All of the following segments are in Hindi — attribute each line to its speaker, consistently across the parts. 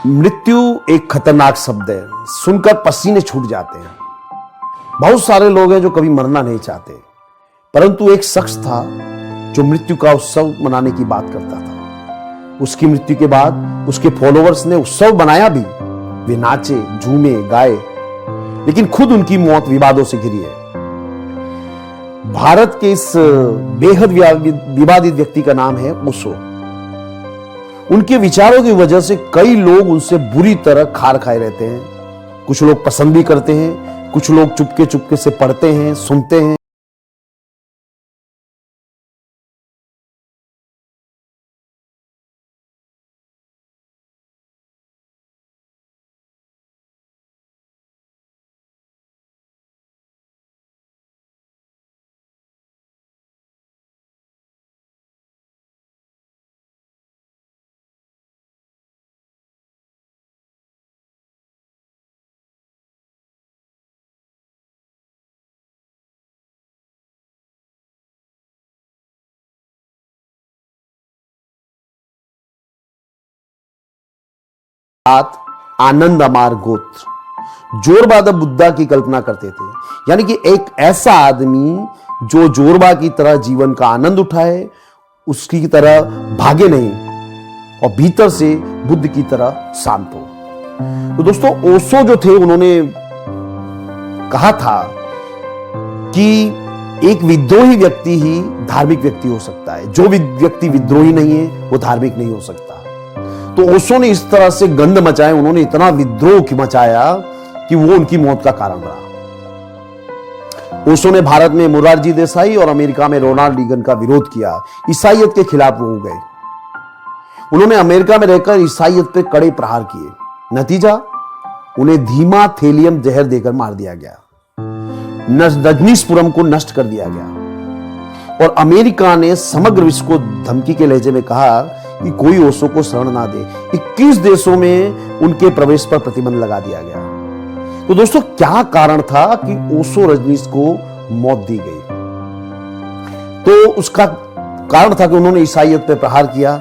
Speaker 1: मृत्यु एक खतरनाक शब्द है, सुनकर पसीने छूट जाते हैं। बहुत सारे लोग हैं जो कभी मरना नहीं चाहते, परंतु एक शख्स था जो मृत्यु का उत्सव मनाने की बात करता था। उसकी मृत्यु के बाद उसके फॉलोअर्स ने उत्सव बनाया भी, वे नाचे, झूमे, गाए, लेकिन खुद उनकी मौत विवादों से घिरी है। भारत के इस बेहद विवादित व्यक्ति का नाम है ओशो। उनके विचारों की वजह से कई लोग उनसे बुरी तरह खार खाए रहते हैं। कुछ लोग पसंद भी करते हैं, कुछ लोग चुपके चुपके से पढ़ते हैं, सुनते हैं। आनंद अमार गोत्र जोरबा बुद्धा की कल्पना करते थे, यानी कि एक ऐसा आदमी जो जोरबा की तरह जीवन का आनंद उठाए, उसकी तरह भागे नहीं और भीतर से बुद्ध की तरह शांत हो। तो दोस्तों, ओशो जो थे उन्होंने कहा था कि एक विद्रोही व्यक्ति ही धार्मिक व्यक्ति हो सकता है, जो व्यक्ति विद्रोही नहीं है वो धार्मिक नहीं हो सकता। तो ओशो ने इस तरह से गंध मचाए, उन्होंने इतना विद्रोह मचाया कि वो उनकी मौत का कारण रहा। ओशो ने भारत में मोरारजी देसाई और अमेरिका में रोनाल्ड रीगन का विरोध किया। ईसाईयत के खिलाफ वो हो गए। उन्होंने अमेरिका में रहकर ईसाईयत पे कड़े प्रहार किए। नतीजा, उन्हें धीमा थेलियम जहर देकर मार दिया गया। रजनीशपुरम को नष्ट कर दिया गया और अमेरिका ने समग्र विश्व को धमकी के लहजे में कहा कि कोई ओशो को शरण ना दे। 21 देशों में उनके प्रवेश पर प्रतिबंध लगा दिया गया। तो दोस्तों, क्या कारण था कि ओशो रजनीश को मौत दी गई? तो उसका कारण था कि उन्होंने ईसाईयत पर प्रहार किया।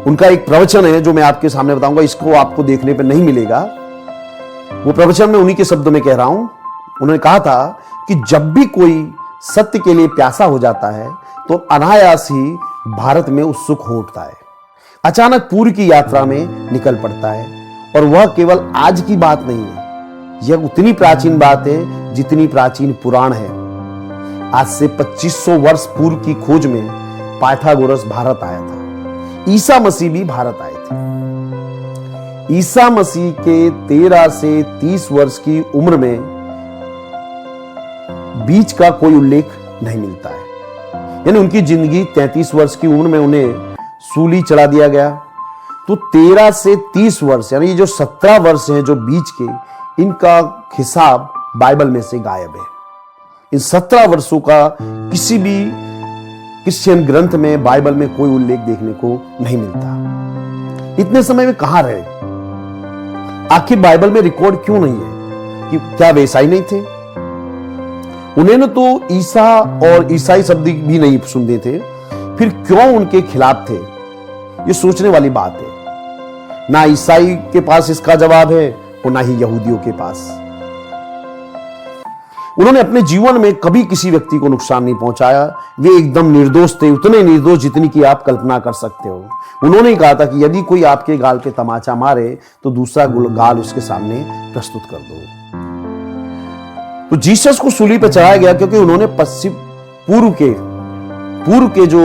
Speaker 1: उनका एक प्रवचन है जो मैं आपके सामने बताऊंगा, इसको आपको देखने पर नहीं मिलेगा। वो प्रवचन में उन्हीं के शब्दों में कह रहा हूं। उन्होंने कहा था कि जब भी कोई सत्य के लिए प्यासा हो जाता है तो अनायास ही भारत में उत्सुक हो उठता है, अचानक पूरी की यात्रा में निकल पड़ता है। और वह केवल आज की बात नहीं है, यह उतनी प्राचीन बात है जितनी प्राचीन पुराण है। आज से 2500 वर्ष पूर्व की खोज में पाइथागोरस भारत आया था। ईसा मसीह भी भारत आए थे। ईसा मसीह के 13 से 30 वर्ष की उम्र में बीच का कोई उल्लेख नहीं मिलता है, यानी उनकी जिंदगी 33 वर्ष की उम्र में उन्हें सूली चढ़ा दिया गया। तो 13 से 30 वर्ष, यानी ये जो 17 वर्ष हैं जो बीच के, इनका हिसाब बाइबल में से गायब है। इन 17 वर्षों का किसी भी क्रिश्चियन ग्रंथ में, बाइबल में कोई उल्लेख देखने को नहीं मिलता। इतने समय में कहां रहे? आखिर बाइबल में रिकॉर्ड क्यों नहीं है? कि क्या वे ईसाई नहीं थे? उन्हें तो ईसा और ईसाई शब्द भी नहीं सुनते थे, फिर क्यों उनके खिलाफ थे? ये सोचने वाली बात है। ना ईसाई के पास इसका जवाब है और ना ही यहूदियों के पास। उन्होंने अपने जीवन में कभी किसी व्यक्ति को नुकसान नहीं पहुंचाया। वे एकदम निर्दोष थे, उतने निर्दोष जितनी की आप कल्पना कर सकते हो। उन्होंने कहा था कि यदि कोई आपके गाल पे तमाचा मारे तो दूसरा गाल उसके सामने प्रस्तुत कर दो। तो जीसस को सूली पर चढ़ाया गया क्योंकि उन्होंने पूर्व के जो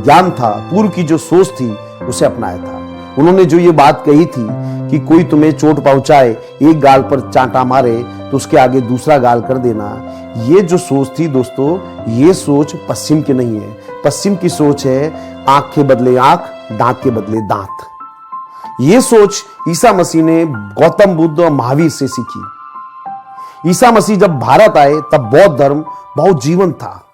Speaker 1: ज्ञान था, पूर्व की जो सोच थी, उसे अपनाया था। उन्होंने जो ये बात कही थी कि कोई तुम्हें चोट पहुंचाए, एक गाल पर चांटा मारे तो उसके आगे दूसरा गाल कर देना, ये जो सोच थी दोस्तों, ये सोच पश्चिम की नहीं है। पश्चिम की सोच है आंख के बदले आंख, दांत के बदले दांत। ये सोच ईसा मसीह ने गौतम बुद्ध और महावीर से सीखी। ईसा मसीह जब भारत आए तब बौद्ध धर्म बहुत जीवंत था।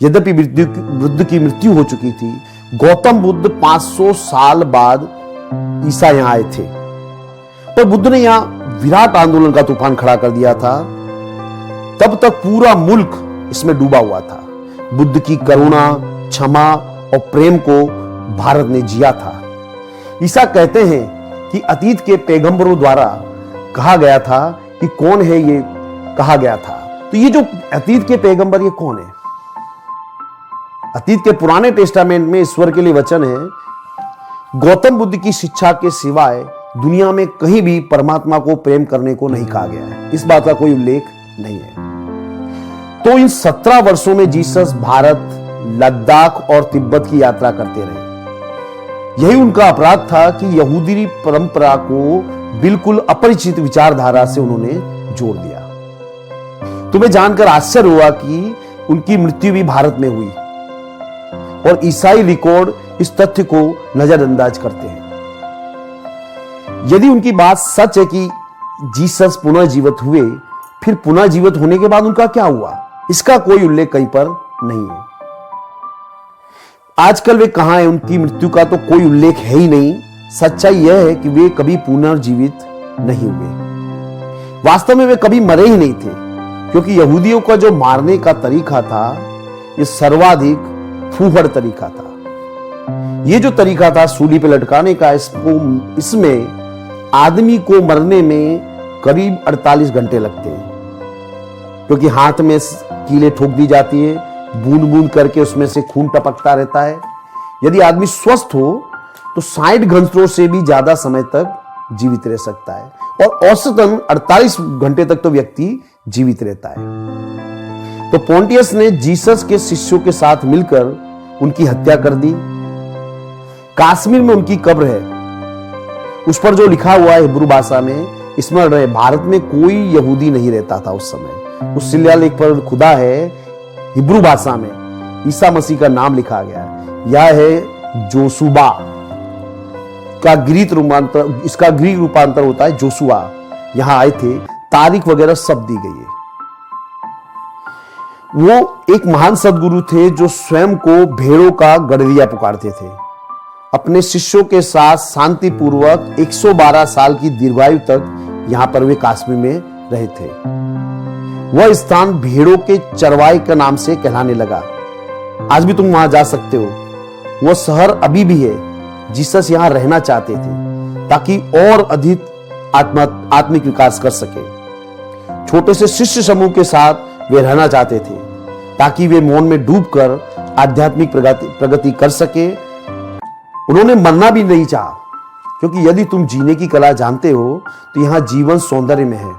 Speaker 1: यद्यपि बुद्ध की मृत्यु हो चुकी थी, गौतम बुद्ध 500 साल बाद ईसा यहां आए थे। पर बुद्ध ने यहां विराट आंदोलन का तूफान खड़ा कर दिया था। तब तक पूरा मुल्क इसमें डूबा हुआ था। बुद्ध की करुणा, क्षमा और प्रेम को भारत ने जिया था। ईसा कहते हैं कि अतीत के पैगंबरों द्वारा कहा गया था कि कौन है ये, कहा गया था। तो ये जो अतीत के पैगंबर, ये कौन है? अतीत के पुराने टेस्टामेंट में ईश्वर के लिए वचन है, गौतम बुद्ध की शिक्षा के सिवाय दुनिया में कहीं भी परमात्मा को प्रेम करने को नहीं कहा गया है। इस बात का कोई उल्लेख नहीं है। तो इन 17 वर्षों में जीसस भारत, लद्दाख और तिब्बत की यात्रा करते रहे। यही उनका अपराध था कि यहूदी परंपरा को बिल्कुल अपरिचित विचारधारा से उन्होंने जोड़ दिया। तुम्हें जानकर आश्चर्य हुआ कि उनकी मृत्यु भी भारत में हुई और ईसाई रिकॉर्ड इस तथ्य को नजरअंदाज करते हैं। यदि उनकी बात सच है कि जीसस पुनः जीवित हुए, फिर पुनः जीवित होने के बाद उनका क्या हुआ, इसका कोई उल्लेख कहीं पर नहीं है। आजकल वे कहां हैं, उनकी मृत्यु का तो कोई उल्लेख है ही नहीं। सच्चाई यह है कि वे कभी पुनर्जीवित नहीं हुए। वास्तव में वे कभी मरे ही नहीं थे, क्योंकि यहूदियों का जो मारने का तरीका था, यह सर्वाधिक फूहड़ तरीका था। यह जो तरीका था सूली पे लटकाने का, इसमें आदमी को मरने में करीब 48 घंटे लगते हैं, क्योंकि हाथ में कीलें ठोक दी जाती है, बूंद बूंद करके उसमें से खून टपकता रहता है। यदि आदमी स्वस्थ हो तो 60 घंटों से भी ज्यादा समय तक जीवित रह सकता है, और औसतन 48 घंटे तक तो व्यक्ति जीवित रहता है। तो पोंटियस ने जीसस के शिष्यों के साथ मिलकर उनकी हत्या कर दी। कश्मीर में उनकी कब्र है, उस पर जो लिखा हुआ है हिब्रू भाषा में, स्मरण रहे, भारत में कोई यहूदी नहीं रहता था उस समय। उस शिलालेख पर खुदा है, हिब्रू भाषा में ईसा मसीह का नाम लिखा गया है। यह है जोशुआ का ग्रीक रूपांतर, इसका ग्रीक रूपांतर होता है जोशुआ। यहां आए थे, तारीख वगैरह सब दी गई है। वो एक महान सदगुरु थे जो स्वयं को भेड़ों का गड़रिया पुकारते थे। अपने शिष्यों के साथ शांतिपूर्वक 112 साल की दीर्घायु तक यहां पर वे कश्मीर में रहे थे। वह स्थान भेड़ों के चरवाई के नाम से कहलाने लगा। आज भी तुम वहां जा सकते हो। वह शहर अभी भी है। जीसस यहां रहना चाहते थे ताकि और अधिक आत्मिक विकास कर सके। छोटे से शिष्य समूह के साथ वे रहना चाहते थे ताकि वे मौन में डूबकर आध्यात्मिक प्रगति कर सके। उन्होंने मरना भी नहीं चाहा, क्योंकि यदि तुम जीने की कला जानते हो तो यहां जीवन सौंदर्य में है,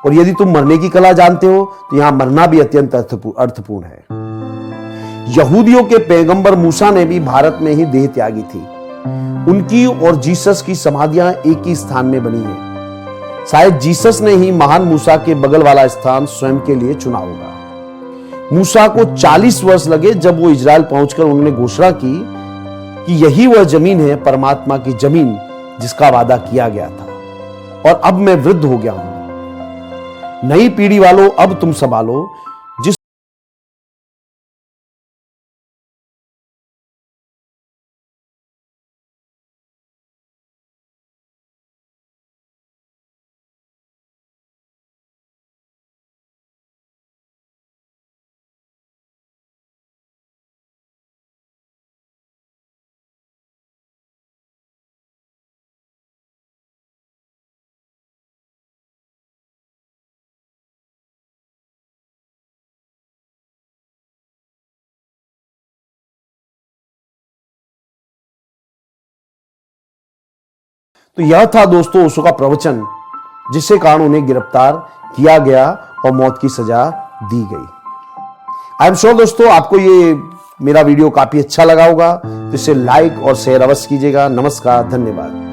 Speaker 1: और यदि तुम मरने की कला जानते हो तो यहां मरना भी अत्यंत अर्थपूर्ण है। यहूदियों के पैगंबर मूसा ने भी भारत में ही देह त्यागी थी। उनकी और जीसस की समाधियां एक ही स्थान में बनी है। शायद जीसस ने ही महान मूसा के बगल वाला स्थान स्वयं के लिए चुना होगा। मूसा को 40 वर्ष लगे जब वो इजराइल पहुंचकर उन्होंने घोषणा की कि यही वह जमीन है, परमात्मा की जमीन, जिसका वादा किया गया था। और अब मैं वृद्ध हो गया हूं। नई पीढ़ी वालों, अब तुम संभालो। जिस तो यह था दोस्तों ओशो का प्रवचन, जिसके कारण उन्हें गिरफ्तार किया गया और मौत की सजा दी गई। आई एम श्योर दोस्तों आपको ये मेरा वीडियो काफी अच्छा लगा होगा, तो इसे लाइक और शेयर अवश्य कीजिएगा। नमस्कार, धन्यवाद।